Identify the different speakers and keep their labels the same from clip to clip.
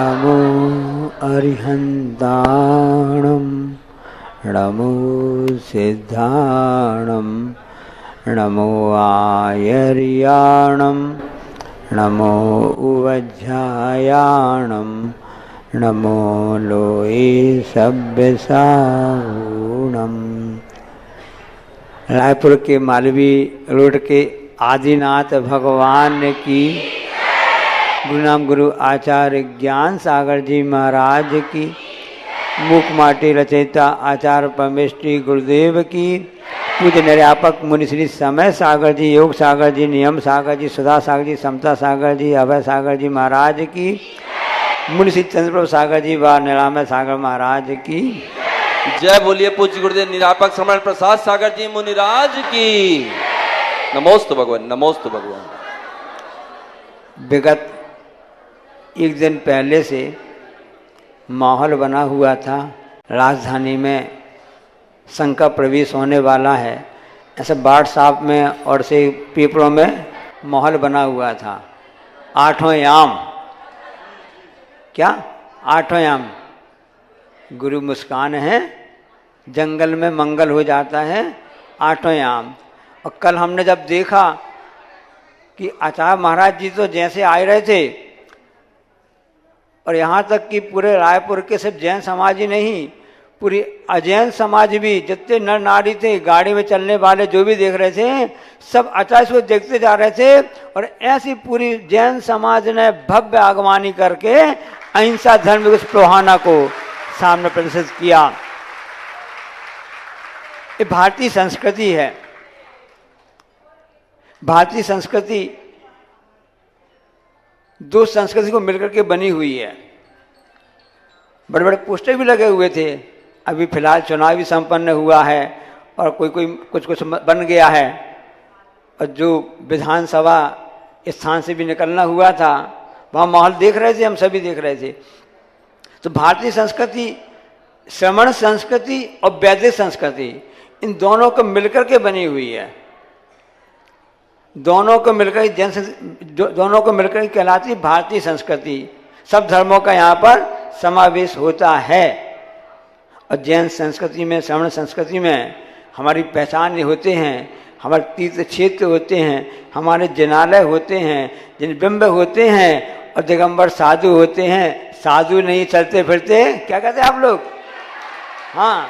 Speaker 1: नमो अरिहन्ताणं नमो सिद्धाणं नमो आयर्याणं नमो उवज्झायाणं नमो लोये सभ्यसाहूणम्। रायपुर के मालवी रोड के आदिनाथ भगवान की, गुरु नाम गुरु आचार्य ज्ञान सागर जी महाराज की, मूक माटी रचयिता आचार्य परमेश्वरी गुरुदेव की, पूज्य निर्यापक मुनि श्री समय सागर जी, योग सागर जी, नियम सागर जी, सुधा सागर जी, समता सागर जी, अभय सागर जी महाराज की, मुनि श्री चंद्रप्रभु सागर जी व निरामय सागर महाराज की
Speaker 2: जय। बोलिए पूज्य गुरुदेव निरापक श्रमण प्रसाद सागर जी मुनिराज की। नमोस्तु भगवान, नमोस्तु भगवान।
Speaker 1: विगत एक दिन पहले से माहौल बना हुआ था, राजधानी में संकट प्रवेश होने वाला है, ऐसे व्हाट्सएप में और से पेपरों में माहौल बना हुआ था। आठों याम, क्या आठों याम गुरु मुस्कान है, जंगल में मंगल हो जाता है, आठों याम। और कल हमने जब देखा कि आचार्य महाराज जी तो जैसे आए रहे थे, और यहाँ तक कि पूरे रायपुर के सिर्फ जैन समाज ही नहीं, पूरी अजैन समाज भी, जितने नर नारी थे, गाड़ी में चलने वाले जो भी देख रहे थे, सब आचार्य को देखते जा रहे थे। और ऐसी पूरी जैन समाज ने भव्य आगवानी करके अहिंसा धर्म की उस प्रोहाना को सामने प्रदर्शित किया। ये भारतीय संस्कृति है। भारतीय संस्कृति दो संस्कृति को मिलकर के बनी हुई है। बड़े बड़े पोस्टर भी लगे हुए थे। अभी फिलहाल चुनाव भी संपन्न हुआ है और कोई कुछ बन गया है, और जो विधानसभा स्थान से भी निकलना हुआ था, वहाँ माहौल देख रहे थे, हम सभी देख रहे थे। तो भारतीय संस्कृति, श्रमण संस्कृति और वैदिक संस्कृति, इन दोनों को मिलकर के बनी हुई है। दोनों को मिलकर कहलाती भारतीय संस्कृति। सब धर्मों का यहाँ पर समावेश होता है। और जैन संस्कृति में, श्रमण संस्कृति में हमारी पहचान होते हैं, हमारे तीर्थ क्षेत्र होते हैं, हमारे जिनालय होते हैं, जिन बिंब होते हैं, और दिगंबर साधु होते हैं। साधु नहीं चलते फिरते, क्या कहते हैं आप लोग? हाँ,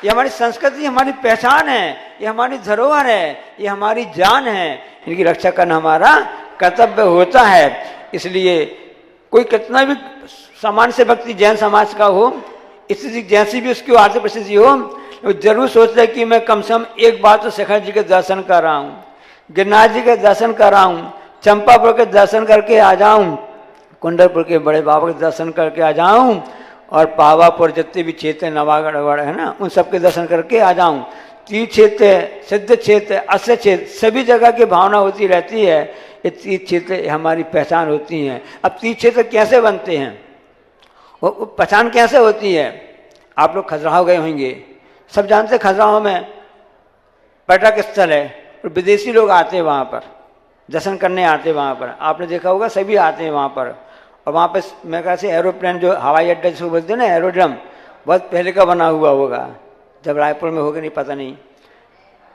Speaker 1: ये हमारी संस्कृति, हमारी पहचान है, ये हमारी धरोहर है, ये हमारी जान है। इनकी रक्षा करना हमारा कर्तव्य होता है। इसलिए कोई कितना भी सामान्य से व्यक्ति जैन समाज का हो, स्थिति जैसी भी उसकी आर्थिक परिस्थिति हो, वो जरूर सोचता है कि मैं कम से कम एक बार तो शिखर जी के दर्शन कर रहा हूँ, गिरनार जी के दर्शन कर रहा हूँ, चंपापुर के दर्शन करके आ जाऊँ, कुंडलपुर के बड़े बाबा के दर्शन करके आ जाऊँ, और पावापुर जितने भी क्षेत्र नवागढ़ है ना, उन सबके दर्शन करके आ जाऊँ। तीर्थ क्षेत्र, सिद्ध क्षेत्र, अस्य क्षेत्र, सभी जगह की भावना होती रहती है। ये तीर्थ क्षेत्र हमारी पहचान होती हैं। अब तीर्थ क्षेत्र कैसे बनते हैं, वो पहचान कैसे होती है? आप लोग खजुराहो गए होंगे, सब जानते हैं खजुराहो में पर्यटक स्थल है, और विदेशी लोग आते हैं वहाँ पर, दर्शन करने आते हैं वहाँ पर। आपने देखा होगा, सभी आते हैं वहाँ पर। और वहाँ पर मेरे ख्याल से एरोप्लेन, जो हवाई अड्डा जिसको बोलते हैं ना, एरोड्रम, बहुत पहले का बना हुआ होगा, जब रायपुर में होगा नहीं पता नहीं।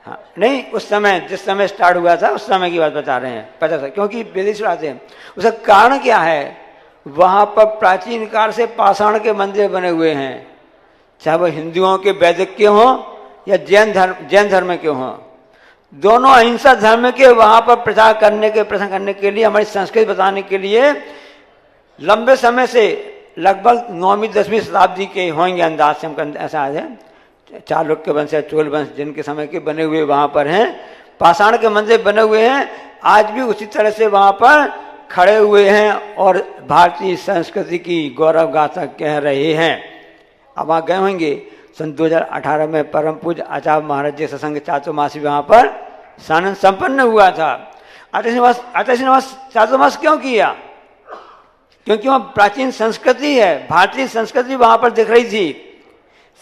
Speaker 1: हाँ, नहीं, उस समय जिस समय स्टार्ट हुआ था उस समय की बात बता रहे हैं, पता था, क्योंकि विदेशी आते हैं। उसका कारण क्या है? वहाँ पर प्राचीन काल से पाषाण के मंदिर बने हुए हैं, चाहे वो हिंदुओं के वैदिक के हों या जैन धर्म के हों। दोनों अहिंसा धर्म के वहाँ पर प्रचार करने के लिए, हमारी संस्कृति बताने के लिए लंबे समय से, लगभग 9वीं 10वीं शताब्दी के होंगे अंदाज से, हमको ऐसा है। चालुक्य वंश या चोल वंश जिनके समय के बने हुए वहाँ पर हैं, पाषाण के मंदिर बने हुए हैं, आज भी उसी तरह से वहाँ पर खड़े हुए हैं और भारतीय संस्कृति की गौरव गाथा कह रहे हैं। अब वहाँ गए होंगे, सन 2018 में परम पूज्य आचार्य महाराज जी सत्संग चातुर्मासी वहाँ पर सानंद संपन्न हुआ था। आचार्य श्रीनिवास चातुर्मास क्यों किया? क्योंकि वहाँ प्राचीन संस्कृति है, भारतीय संस्कृति वहाँ पर दिख रही थी।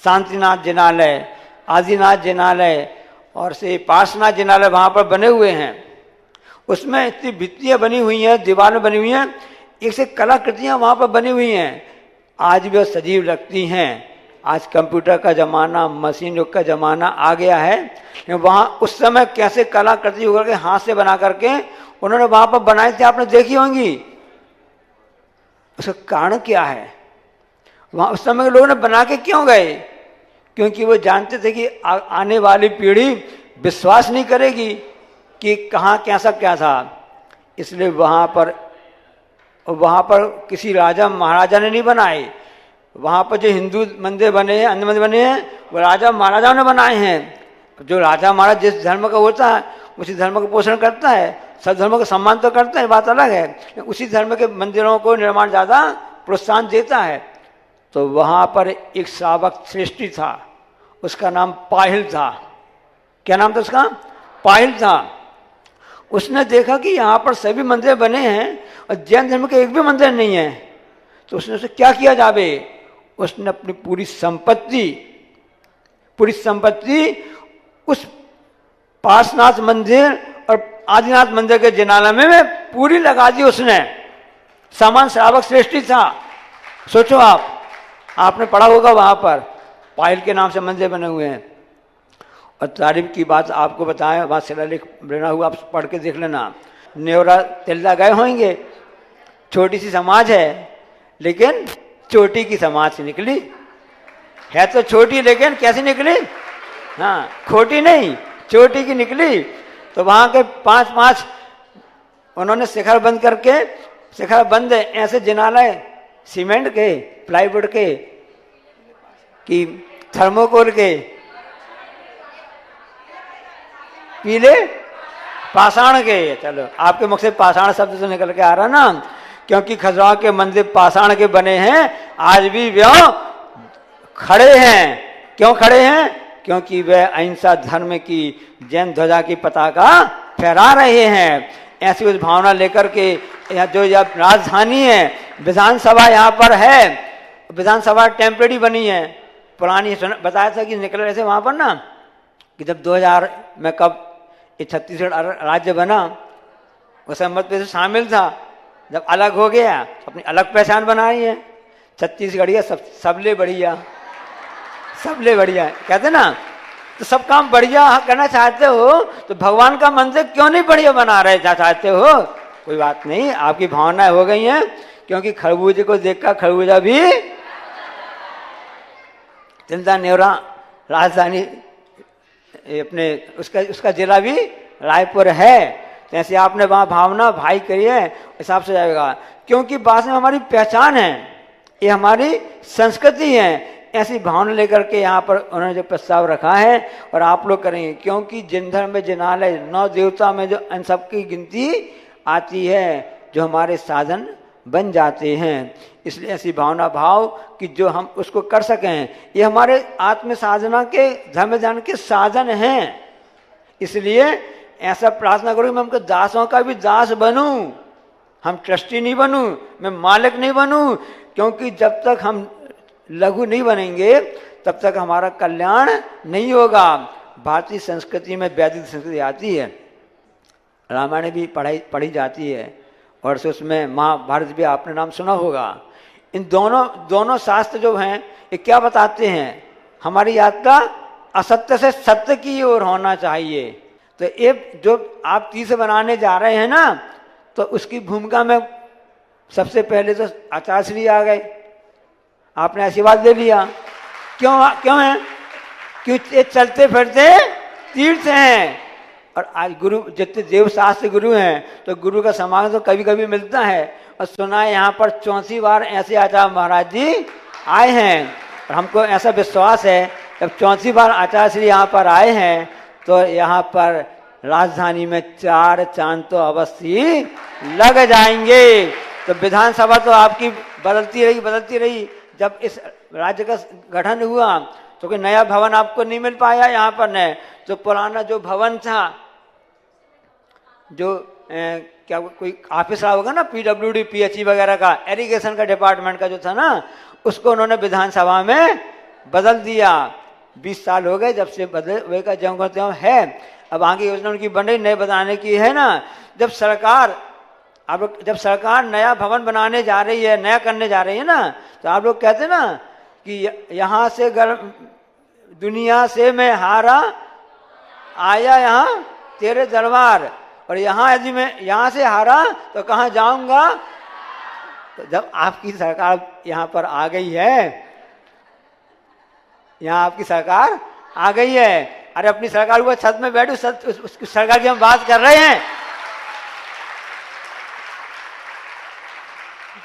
Speaker 1: शांतिनाथ जिनालय, आदिनाथ जिनालय और से पार्श्वनाथ जिनालय वहाँ पर बने हुए हैं। उसमें इतनी भित्तियाँ बनी हुई हैं, दीवारें बनी हुई हैं, एक से कलाकृतियां वहां पर बनी हुई हैं, आज भी वो सजीव लगती हैं। आज कंप्यूटर का जमाना, मशीन युग का जमाना आ गया है, वहां उस समय कैसे कलाकृति उगल के हाथ से बना करके उन्होंने वहां पर बनाई थी, आपने देखी होंगी। उसका कारण क्या है? वहां उस समय के लोगों ने बना के क्यों गए? क्योंकि वो जानते थे कि आने वाली पीढ़ी विश्वास नहीं करेगी कि कहाँ कैसा क्या था। इसलिए वहां पर किसी राजा महाराजा ने नहीं बनाए। वहां पर जो हिंदू मंदिर बने हैं, अन्य मंदिर बने हैं, वो राजा महाराजाओं ने बनाए हैं। जो राजा महाराज जिस धर्म का होता है उसी धर्म का पोषण करता है, सब धर्मों का सम्मान तो करता है, बात अलग है। उसी धर्म के मंदिरों को निर्माण ज़्यादा प्रोत्साहन देता है। तो वहां पर एक श्रावक श्रेष्ठी था, उसका नाम पाहिल था। क्या नाम था उसका? पाहिल था। उसने देखा कि यहाँ पर सभी मंदिर बने हैं और जैन धर्म के एक भी मंदिर नहीं है, तो उसने उसे क्या किया जावे? उसने अपनी पूरी संपत्ति उस पार्श्वनाथ मंदिर और आदिनाथ मंदिर के जिनालय में पूरी लगा दी उसने। सामान श्रावक श्रेष्ठी था। सोचो आपने पढ़ा होगा, वहां पर पायल के नाम से मंदिर बने हुए हैं। और तारीफ की बात आपको बताएं, वहाँ शिलालेख बना हुआ, आप पढ़ के देख लेना। नेवरा तिल्दा गए होंगे, छोटी सी समाज है लेकिन चोटी की समाज से निकली है। तो छोटी लेकिन कैसी निकली? हाँ, खोटी नहीं, चोटी की निकली। तो वहाँ के पांच उन्होंने शिखर बंद करके, शिखर बंद ऐसे जिनालय सीमेंट के, प्लाईवुड के, कि थर्मोकोल के, पीले पाषाण के। चलो, आपके मुख से पाषाण शब्द तो निकल के आ रहा ना, क्योंकि खजुराहो के मंदिर पाषाण के बने हैं। आज भी वे खड़े हैं। क्यों खड़े हैं? क्योंकि वे अहिंसा धर्म की जैन ध्वजा की पताका फहरा रहे हैं। ऐसी उस भावना लेकर के जो यह राजधानी है, विधानसभा यहाँ पर है। विधानसभा टेम्परेरी बनी है, पुरानी। बताया था कि निकल रहे थे वहाँ पर ना, कि जब 2000 में कब ये छत्तीसगढ़ राज्य बना, उस मत पे शामिल था। जब अलग हो गया, अपनी अलग पहचान बनाई है। छत्तीसगढ़िया सबले बढ़िया, सबले बढ़िया कहते ना। तो सब काम बढ़िया करना चाहते हो तो भगवान का मंदिर क्यों नहीं बढ़िया बना रहे चाहते हो? कोई बात नहीं, आपकी भावनाएं हो गई हैं। क्योंकि खरबूजे को देखकर खरबूजा भी, तिल्दा नेवरा राजधानी अपने उसका जिला भी रायपुर है। तो ऐसे आपने वहाँ भावना भाई करिए, हिसाब से जाएगा। क्योंकि बाद में हमारी पहचान है, ये हमारी संस्कृति है। ऐसी भावना लेकर के यहाँ पर उन्होंने जो प्रस्ताव रखा है और आप लोग करेंगे। क्योंकि जिन धर्म में जिनालय 9 देवता में जो इन सब की गिनती आती है, जो हमारे साधन बन जाते हैं। इसलिए ऐसी भावना भाव कि जो हम उसको कर सकें, ये हमारे आत्म साधना के, धर्म ज्ञान के साधन हैं। इसलिए ऐसा प्रार्थना करूँ मैं हमको दासों का भी दास बनूं, हम ट्रस्टी नहीं बनूं, मैं मालिक नहीं बनूं। क्योंकि जब तक हम लघु नहीं बनेंगे तब तक हमारा कल्याण नहीं होगा। भारतीय संस्कृति में वैदिक संस्कृति आती है, रामायण भी पढ़ी जाती है, और उसमें महाभारत भी आपने नाम सुना होगा। इन दोनों शास्त्र जो हैं ये क्या बताते हैं? हमारी यात्रा असत्य से सत्य की ओर होना चाहिए। तो ये जो आप तीसरे बनाने जा रहे हैं ना, तो उसकी भूमिका में सबसे पहले तो आचार्य श्री आ गए, आपने आशीर्वाद ले लिया। क्यों है? क्योंकि ये चलते फिरते तीर्थ हैं। और आज गुरु जितने देव शास्त्र गुरु हैं, तो गुरु का समागम तो कभी कभी मिलता है। और सुना है यहाँ पर 34 बार ऐसे आचार्य महाराज जी आए हैं। और हमको ऐसा विश्वास है जब 34 बार आचार्य श्री यहाँ पर आए हैं, तो यहाँ पर राजधानी में 4 चांद तो अवश्य लग जाएंगे। तो विधानसभा तो आपकी बदलती रही। जब इस राज्य का गठन हुआ तो कोई नया भवन आपको नहीं मिल पाया यहाँ पर न। तो पुराना जो भवन था, जो क्या कोई ऑफिस रहा होगा ना, PWD PHE वगैरह का, इरिगेशन का डिपार्टमेंट का जो था ना, उसको उन्होंने विधानसभा में बदल दिया। 20 साल हो गए जब से बदले हुए का ज्यों त्यों है। अब आगे योजना उनकी बन रही, नए बनाने की है ना। जब सरकार आप लोग जब सरकार नया भवन बनाने जा रही है, नया करने जा रही है ना, तो आप लोग कहते हैं ना कि यहाँ से दुनिया से मैं हारा आया यहाँ तेरे दरबार, और यहाँ यदि मैं यहाँ से हारा तो कहाँ जाऊंगा। तो जब आपकी सरकार यहाँ पर आ गई है, यहाँ आपकी सरकार आ गई है, अरे अपनी सरकार ऊपर छत में बैठो, उसकी सरकार की हम बात कर रहे हैं।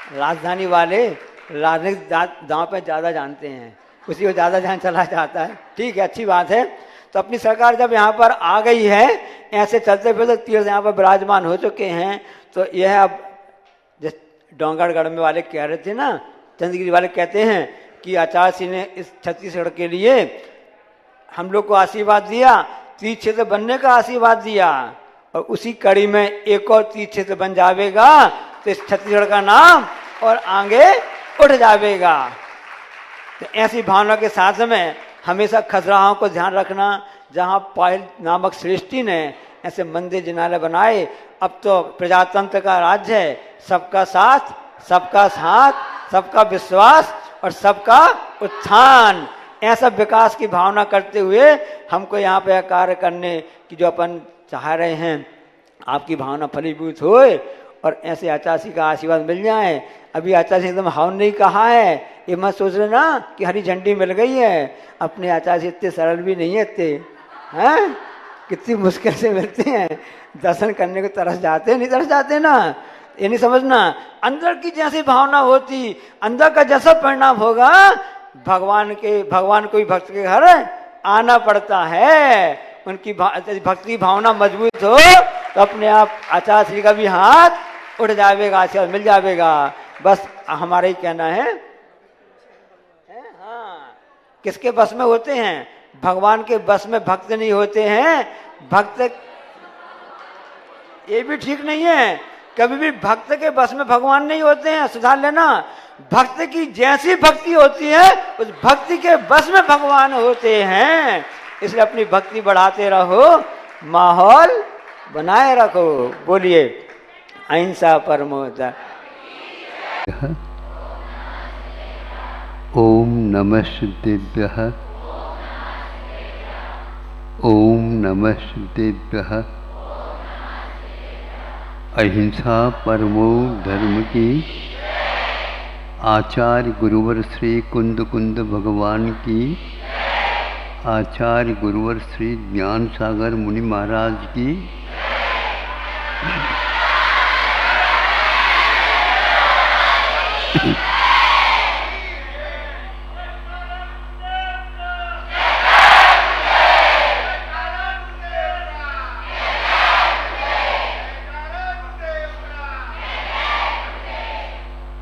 Speaker 1: राजधानी वाले राजनीतिक दांव पे ज्यादा जानते हैं, उसी को ज्यादा ध्यान चला जाता है। ठीक है, अच्छी बात है। तो अपनी सरकार जब यहाँ पर आ गई है, ऐसे चलते फिरते तीर्थ यहाँ पर विराजमान हो चुके हैं, तो यह अब जिस डोंगरगढ़ में वाले कह रहे थे ना, चंद्रगिरी वाले कहते हैं कि आचार्य सिंह ने इस छत्तीसगढ़ के लिए हम लोग को आशीर्वाद दिया, तीर्थ क्षेत्र बनने का आशीर्वाद दिया, और उसी कड़ी में एक और तीर्थ क्षेत्र बन जाएगा तो इस छत्तीसगढ़ का नाम और आगे उठ जाएगा। तो ऐसी भावना के साथ में हमेशा खजुराहों को ध्यान रखना, जहाँ पायल नामक श्रेष्ठी ने ऐसे मंदिर जिनालय बनाए। अब तो प्रजातंत्र का राज्य है, सबका साथ, सबका साथ, सबका विश्वास और सबका उत्थान, ऐसा विकास की भावना करते हुए हमको यहाँ पे कार्य करने की जो अपन चाह रहे हैं, आपकी भावना फलीभूत होए और ऐसे आचार्य सिंह का आशीर्वाद मिल जाए। अभी आचार्य सिंह एकदम हाउ नहीं कहा है, ये मत सोच रहे ना कि हरी झंडी मिल गई है। अपने आचार्य सिंह इतने सरल भी नहीं है, इतने हैं, कितनी मुश्किल से मिलते हैं, दर्शन करने को तरस जाते हैं, नहीं तरस जाते ना। ये नहीं समझना, अंदर की जैसी भावना होती, अंदर का जैसा परिणाम होगा, भगवान को भी भक्त के घर आना पड़ता है। उनकी भक्ति की भावना मजबूत हो तो अपने आप आचार्य श्री का भी हाथ उठ जाएगा, आशीर्वाद मिल जाएगा। बस हमारा ही कहना है। हाँ, किसके बस में होते हैं? भगवान के बस में भक्त नहीं होते हैं। भक्त, ये भी ठीक नहीं है, कभी भी भक्त के बस में भगवान नहीं होते हैं, सुधार लेना। भक्त की जैसी भक्ति होती है, उस भक्ति के बस में भगवान होते हैं। इसलिए अपनी भक्ति बढ़ाते रहो, माहौल बनाए रखो। बोलिए अहिंसा परमो धर्म।
Speaker 3: ओम नमः सिद्धेभ्यः, ओम नमः सिद्धेभ्यः। अहिंसा परमो धर्म की आचार्य गुरुवर श्री कुंद कुंद भगवान की, आचार्य गुरुवर श्री ज्ञान सागर मुनि महाराज की,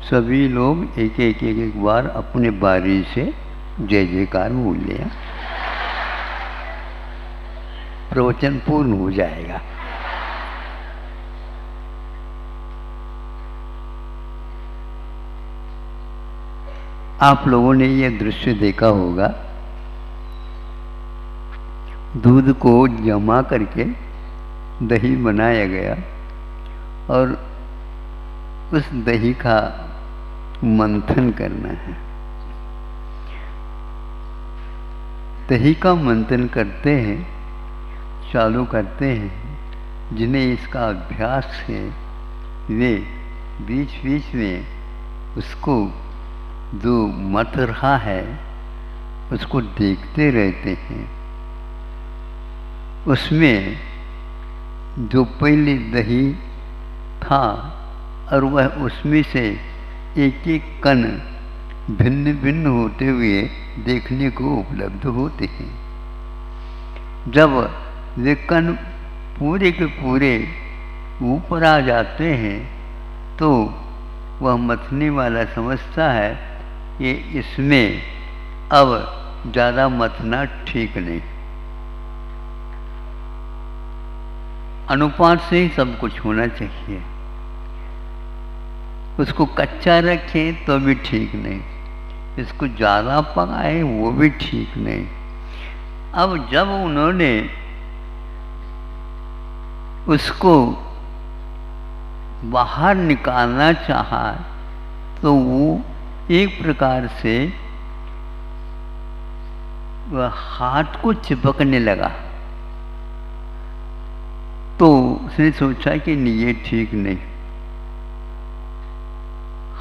Speaker 3: सभी लोग एक बार अपने बारी से जय जयकार बोल लिया, प्रवचन पूर्ण हो जाएगा। आप लोगों ने यह दृश्य देखा होगा, दूध को जमा करके दही बनाया गया और उस दही का मंथन करना है। दही का मंथन करते हैं, चालू करते हैं। जिन्हें इसका अभ्यास है वे बीच बीच में उसको जो मत रहा है उसको देखते रहते हैं। उसमें जो पहले दही था और वह उसमें से एक एक कण भिन्न भिन्न होते हुए देखने को उपलब्ध होते हैं। जब वे कण पूरे के पूरे ऊपर आ जाते हैं तो वह मथने वाला समझता है कि इसमें अब ज़्यादा मथना ठीक नहीं। अनुपात से ही सब कुछ होना चाहिए। उसको कच्चा रखें तो भी ठीक नहीं, इसको ज़्यादा पकाएं वो भी ठीक नहीं। अब जब उन्होंने उसको बाहर निकालना चाहा तो वो एक प्रकार से वह हाथ को चिपकने लगा। तो उसने सोचा कि नहीं, ये ठीक नहीं।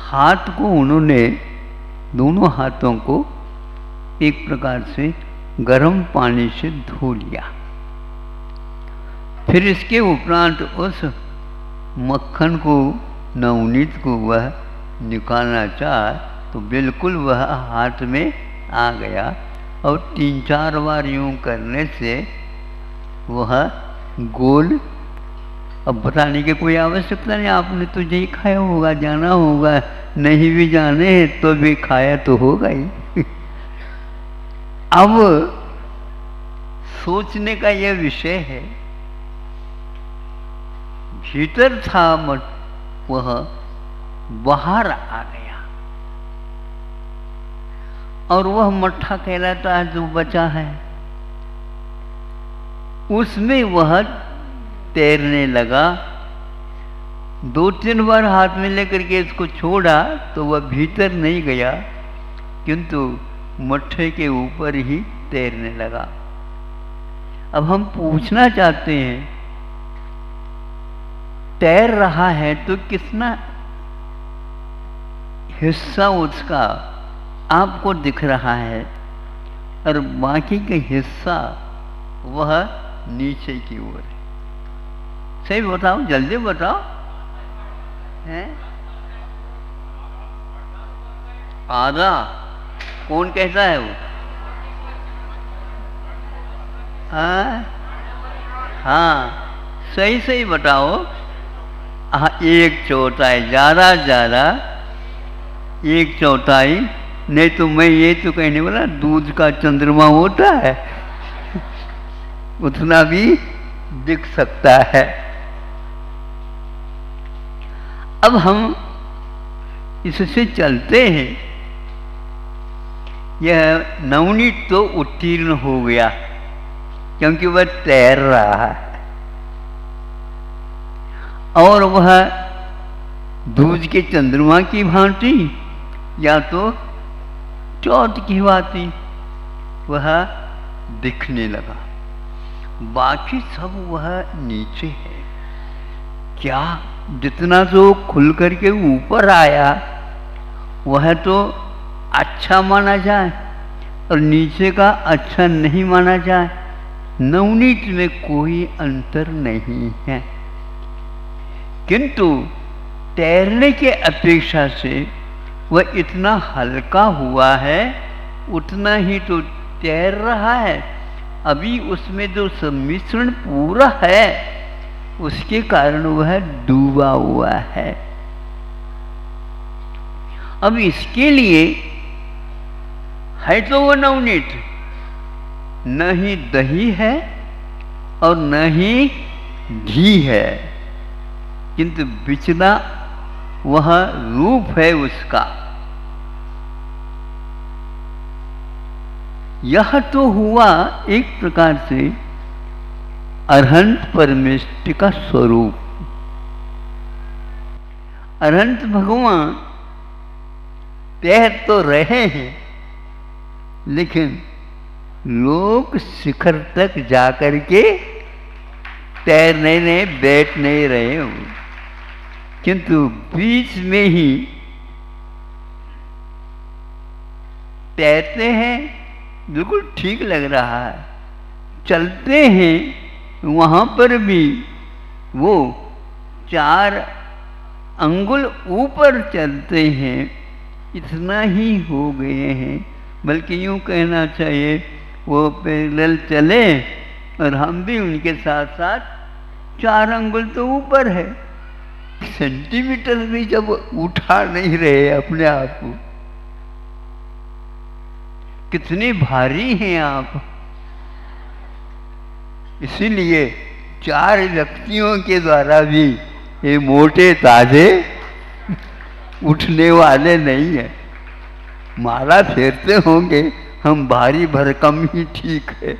Speaker 3: हाथ को उन्होंने, दोनों हाथों को एक प्रकार से गर्म पानी से धो लिया। फिर इसके उपरांत उस मक्खन को, नवनीत को वह निकालना चाहा तो बिल्कुल वह हाथ में आ गया और 3-4 बार यूं करने से वह गोल। अब बताने की कोई आवश्यकता नहीं, आपने तो यही खाया होगा, जाना होगा, नहीं भी जाने तो भी खाया तो होगा ही। अब सोचने का यह विषय है, भीतर था वह बाहर आ गया और वह मट्ठा कहलाता है जो बचा है, उसमें वह तैरने लगा। 2-3 बार हाथ में लेकर के इसको छोड़ा तो वह भीतर नहीं गया, किंतु मट्ठे के ऊपर ही तैरने लगा। अब हम पूछना चाहते हैं, तैर रहा है तो कितना हिस्सा उसका आपको दिख रहा है और बाकी का हिस्सा वह नीचे की ओर है। सही बताओ, जल्दी बताओ। हैं? आधा कौन कहता है वो? हाँ, सही सही बताओ। हाँ, 1/4, ज़्यादा 1/4। नहीं तो मैं ये तो कहने वाला, दूध का चंद्रमा होता है उतना भी दिख सकता है। अब हम इससे चलते हैं। यह नवनीत तो उत्तीर्ण हो गया क्योंकि वह तैर रहा है और वह दूज के चंद्रमा की भांति या तो चौथ की भांति वह दिखने लगा। बाकी सब वह नीचे है। क्या जितना जो खुल करके ऊपर आया वह तो अच्छा माना जाए और नीचे का अच्छा नहीं माना जाए। नवनीत में कोई अंतर नहीं है, किंतु तैरने के अपेक्षा से वह इतना हल्का हुआ है, उतना ही तो तैर रहा है। अभी उसमें जो सम्मिश्रण पूरा है उसके कारण वह डूबा हुआ है। अब इसके लिए है तो वो नवनीत, न ही दही है और न ही घी है, किंतु बिचला वह रूप है उसका। यह तो हुआ एक प्रकार से अरहंत परमेष्टि का स्वरूप। अरहंत भगवान तैर तो रहे हैं, लेकिन लोग शिखर तक जाकर के तैर नहीं रहे, बैठ नहीं रहे हो, किंतु बीच में ही तैरते हैं। बिल्कुल ठीक लग रहा है। चलते हैं वहाँ पर भी वो 4 अंगुल ऊपर चलते हैं, इतना ही हो गए हैं। बल्कि यूँ कहना चाहिए वो पैरेलल चले और हम भी उनके साथ साथ 4 अंगुल तो ऊपर है। सेंटीमीटर भी जब उठा नहीं रहे अपने आप को, कितने भारी हैं आप। इसीलिए 4 व्यक्तियों के द्वारा भी ये मोटे ताजे उठने वाले नहीं है। माला फेरते होंगे हम, भारी भरकम ही ठीक है।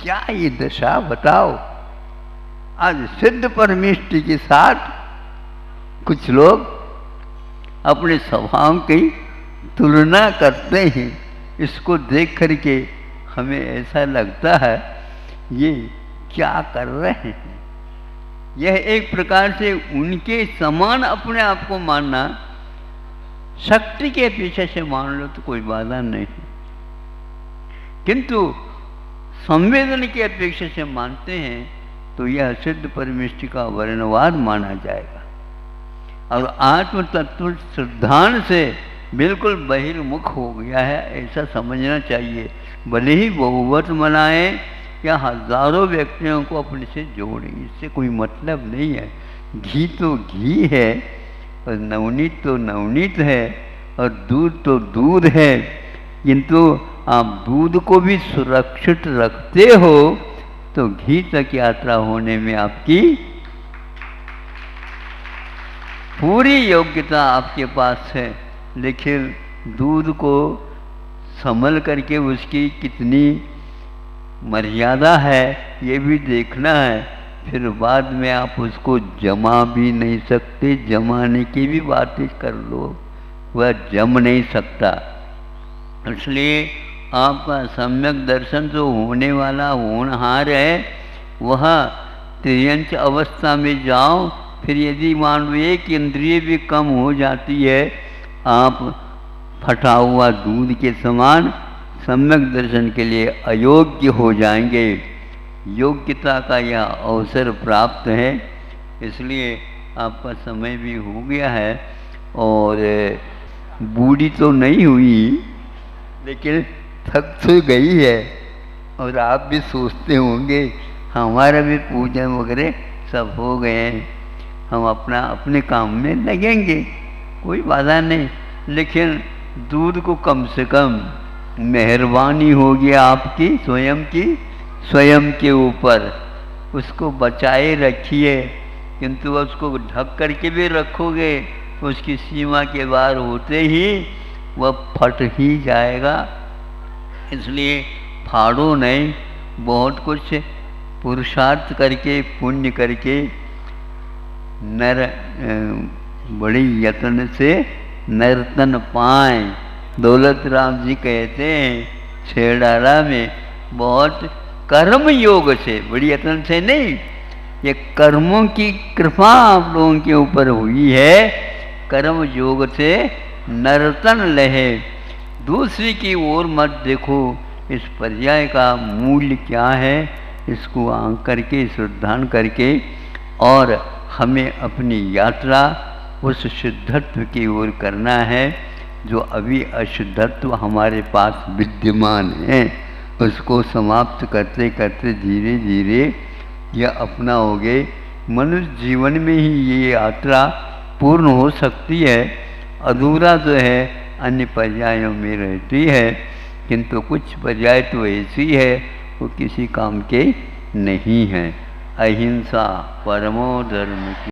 Speaker 3: क्या ये दशा बताओ। आज सिद्ध परमेष्टि के साथ कुछ लोग अपने स्वभाव की तुलना करते हैं। इसको देख करके हमें ऐसा लगता है ये क्या कर रहे हैं। यह एक प्रकार से उनके समान अपने आप को मानना, शक्ति के पीछे से मान लो तो कोई बाधा नहीं, किंतु संवेदन की अपेक्षा से मानते हैं तो यह सिद्ध परमेष्टि का वर्णवाद माना जाएगा। और आत्म तत्व सिद्धांत से बिल्कुल बहिर्मुख हो गया है, ऐसा समझना चाहिए। भले ही बहुवत मनाए या हजारों व्यक्तियों को अपने से जोड़े, इससे कोई मतलब नहीं है। घी तो घी है और नवनीत तो नवनीत है और दूध तो दूध है, किंतु आप दूध को भी सुरक्षित रखते हो तो घी तक यात्रा होने में आपकी पूरी योग्यता आपके पास है। लेकिन दूध को संभल करके उसकी कितनी मर्यादा है ये भी देखना है। फिर बाद में आप उसको जमा भी नहीं सकते, जमाने की भी बातें कर लो, वह जम नहीं सकता। इसलिए आपका सम्यक दर्शन जो होने वाला होनहार है वह त्रियंच अवस्था में जाओ। फिर यदि मान लो एक इंद्रिय भी कम हो जाती है, आप फटा हुआ दूध के समान सम्यक दर्शन के लिए अयोग्य हो जाएंगे। योग्यता का यह अवसर प्राप्त है, इसलिए आपका समय भी हो गया है और बूढ़ी तो नहीं हुई लेकिन थक तो गई है। और आप भी सोचते होंगे हमारा भी पूजन वगैरह सब हो गए हैं, हम अपना अपने काम में लगेंगे, कोई बाधा नहीं। लेकिन दूध को कम से कम मेहरबानी होगी आपकी स्वयं के ऊपर, उसको बचाए रखिए। किंतु उसको ढक करके भी रखोगे उसकी सीमा के बाहर होते ही वह फट ही जाएगा। इसलिए फाड़ो नहीं, बहुत कुछ पुरुषार्थ करके पुण्य करके नर बड़ी यत्न से नर्तन पाए। दौलत राम जी कहते हैं छेड़ाला में बहुत कर्म योग से, बड़ी यत्न से नहीं, ये कर्मों की कृपा आप लोगों के ऊपर हुई है, कर्म योग से नर्तन लहे। दूसरी की ओर मत देखो, इस पर्याय का मूल्य क्या है इसको आंक करके श्रद्धान करके और हमें अपनी यात्रा उस सिद्धत्व की ओर करना है जो अभी अशुद्धत्व हमारे पास विद्यमान है। उसको समाप्त करते करते धीरे धीरे यह अपनाओगे, मनुष्य जीवन में ही ये यात्रा पूर्ण हो सकती है। अधूरा जो है अन्य पर्यायों में रहती है, किंतु कुछ पर्याय तो ऐसी है वो किसी काम के नहीं है। अहिंसा परमो धर्म की